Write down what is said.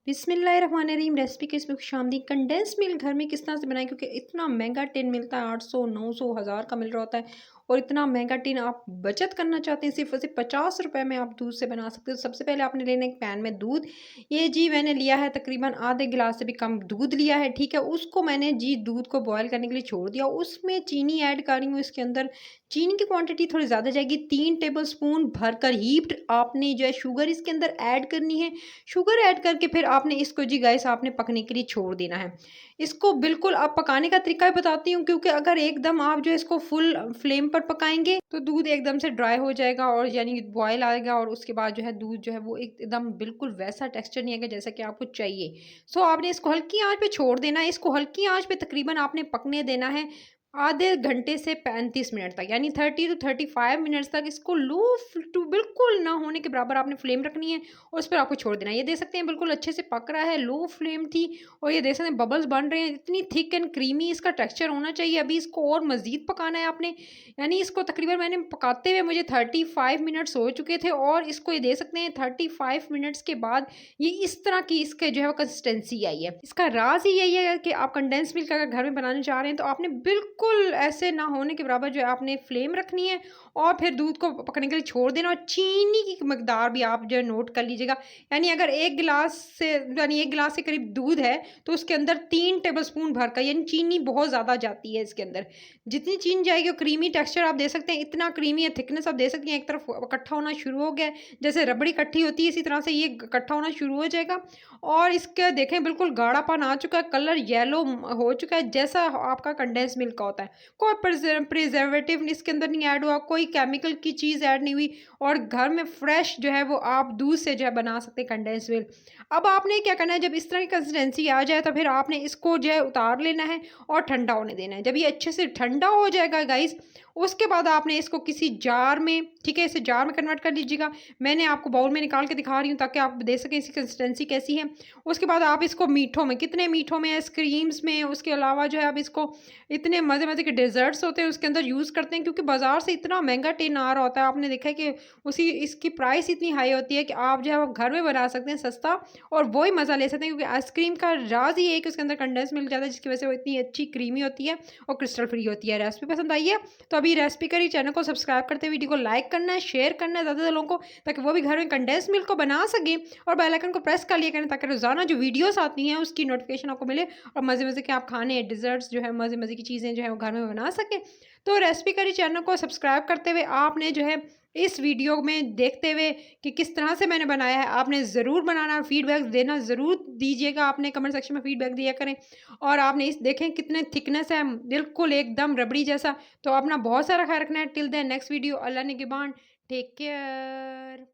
बिस्मिल्लाहिर्रहमानिर्रहीम। रेसिपी के इसमें खुशामदीद। कंडेंस मिल्क घर में किस तरह से बनाएं, क्योंकि इतना महंगा टिन मिलता है, 800 900 हज़ार का मिल रहा होता है। और इतना महंगा टिन आप बचत करना चाहते हैं, सिर्फ और सिर्फ 50 रुपए में आप दूध से बना सकते हो। सबसे पहले आपने लेना है एक पैन में दूध। ये जी मैंने लिया है तकरीबन आधे गिलास से भी कम दूध लिया है, ठीक है। उसको मैंने जी दूध को बॉयल करने के लिए छोड़ दिया। उसमें चीनी ऐड कर रही हूँ। इसके अंदर चीनी की क्वांटिटी थोड़ी ज़्यादा जाएगी, 3 टेबल स्पून भरकर हीप्ड आपने जो है शुगर इसके अंदर ऐड करनी है। शुगर ऐड करके फिर आपने इसको जी गाइस आपने पकने के लिए छोड़ देना है। इसको बिल्कुल अब पकाने का तरीका भी बताती हूँ, क्योंकि अगर एकदम आप जो है इसको फुल फ्लेम पर पकाएँगे तो दूध एकदम से ड्राई हो जाएगा और यानी बॉयल आएगा, और उसके बाद जो है दूध जो है वो एकदम बिल्कुल वैसा टेक्सचर नहीं आएगा जैसा कि आपको चाहिए। सो आपने इसको हल्की आँच पे छोड़ देना है। इसको हल्की आँच पे तकरीबन आपने पकने देना है आधे घंटे से 35 मिनट तक, यानी 30 टू 35 मिनट्स तक इसको लो टू बिल्कुल ना होने के बराबर आपने फ्लेम रखनी है और उस पर आपको छोड़ देना है। ये देख सकते हैं बिल्कुल अच्छे से पक रहा है, लो फ्लेम थी और ये देख सकते हैं बबल्स बन रहे हैं। इतनी थिक एंड क्रीमी इसका टेक्सचर होना चाहिए। अभी इसको और मज़ीद पकाना है आपने, यानी इसको तकरीबन मैंने पकाते हुए मुझे 35 मिनट्स हो चुके थे और इसको ये देख सकते हैं 35 मिनट्स के बाद ये इस तरह की इसके जो है वो कंसिस्टेंसी आई है। इसका राज ही यही है कि आप कंडेंस मिल्क अगर घर में बनाने चाह रहे हैं तो आपने बिल्कुल ऐसे ना होने के बराबर जो है आपने फ्लेम रखनी है और फिर दूध को पकने के लिए छोड़ देना। और चीनी की मकदार भी आप जो है नोट कर लीजिएगा, यानी अगर 1 गिलास से यानी 1 गिलास के करीब दूध है तो उसके अंदर 3 टेबल स्पून भर का, यानी चीनी बहुत ज़्यादा जाती है इसके अंदर। जितनी चीनी जाएगी वो क्रीमी टेक्सचर आप दे सकते हैं, इतना क्रीमी है, थिकनेस आप दे सकते हैं। एक तरफ इकट्ठा होना शुरू हो गया है, जैसे रबड़ी इकट्ठी होती है इसी तरह से ये इकट्ठा होना शुरू हो जाएगा। और इसका देखें बिल्कुल गाढ़ापन आ चुका है, कलर येलो हो चुका है जैसा आपका कंडेंस मिल्क का होता है। कोई प्रिजर्वेटिव इसके अंदर नहीं ऐड हुआ, कोई केमिकल की चीज़ ऐड नहीं हुई और घर में फ्रेश जो है वो आप दूध से जो है बना सकते हैं कंडेंस मिल्क। अब आपने क्या करना है, जब इस तरह की कंसिस्टेंसी आ जाए तो फिर आपने इसको जो है उतार लेना है और ठंडा होने देना है। जब ये अच्छे से ठंडा हो जाएगा गाइस, उसके बाद आपने इसको किसी जार में, ठीक है, इसे जार में कन्वर्ट कर लीजिएगा। मैंने आपको बाउल में निकाल के दिखा रही हूँ ताकि आप देख सकें इसकी कंसिस्टेंसी कैसी है। उसके बाद आप इसको मीठों में, कितने मीठों में, आइसक्रीम्स में, उसके अलावा जो है आप इसको इतने मज़े मज़े के डेजर्ट्स होते हैं उसके अंदर यूज़ करते हैं, क्योंकि बाज़ार से इतना महंगा टिन आ रहा होता है। आपने देखा है कि उसी इसकी प्राइस इतनी हाई होती है कि आप जो है वो घर में बना सकते हैं सस्ता और वही मज़ा ले सकते हैं, क्योंकि आइसक्रीम का राज ही है कि उसके अंदर कंडेंस मिल्क जाता है जिसकी वजह से वो इतनी अच्छी क्रीमी होती है और क्रिस्टल फ्री होती है। रेसिपी पसंद आई है तो अभी रेसिपी करी चैनल को सब्सक्राइब करते, वीडियो को लाइक करना है, शेयर करना है ज़्यादा लोगों को, ताकि वो भी घर में कंडेंस मिल्क को बना सकें। और बेल आइकन को प्रेस कर लिया करें ताकि रोज़ाना जो वीडियोस आती हैं उसकी नोटिफिकेशन आपको मिले और मज़े मज़े के आप खाने डिजर्ट्स जो है मज़े मज़े की चीज़ें जो है वो घर में बना सकें। तो रेसिपी करी चैनल को सब्सक्राइब करते हुए आपने जो है इस वीडियो में देखते हुए कि किस तरह से मैंने बनाया है, आपने ज़रूर बनाना, फीडबैक देना ज़रूर दीजिएगा। आपने कमेंट सेक्शन में फीडबैक दिया करें। और आपने इस देखें कितने थिकनेस है, बिल्कुल एकदम रबड़ी जैसा। तो अपना बहुत सारा ख्याल रखना है। टिल देन नेक्स्ट वीडियो, अल्लाह ने गिबान, टेक केयर।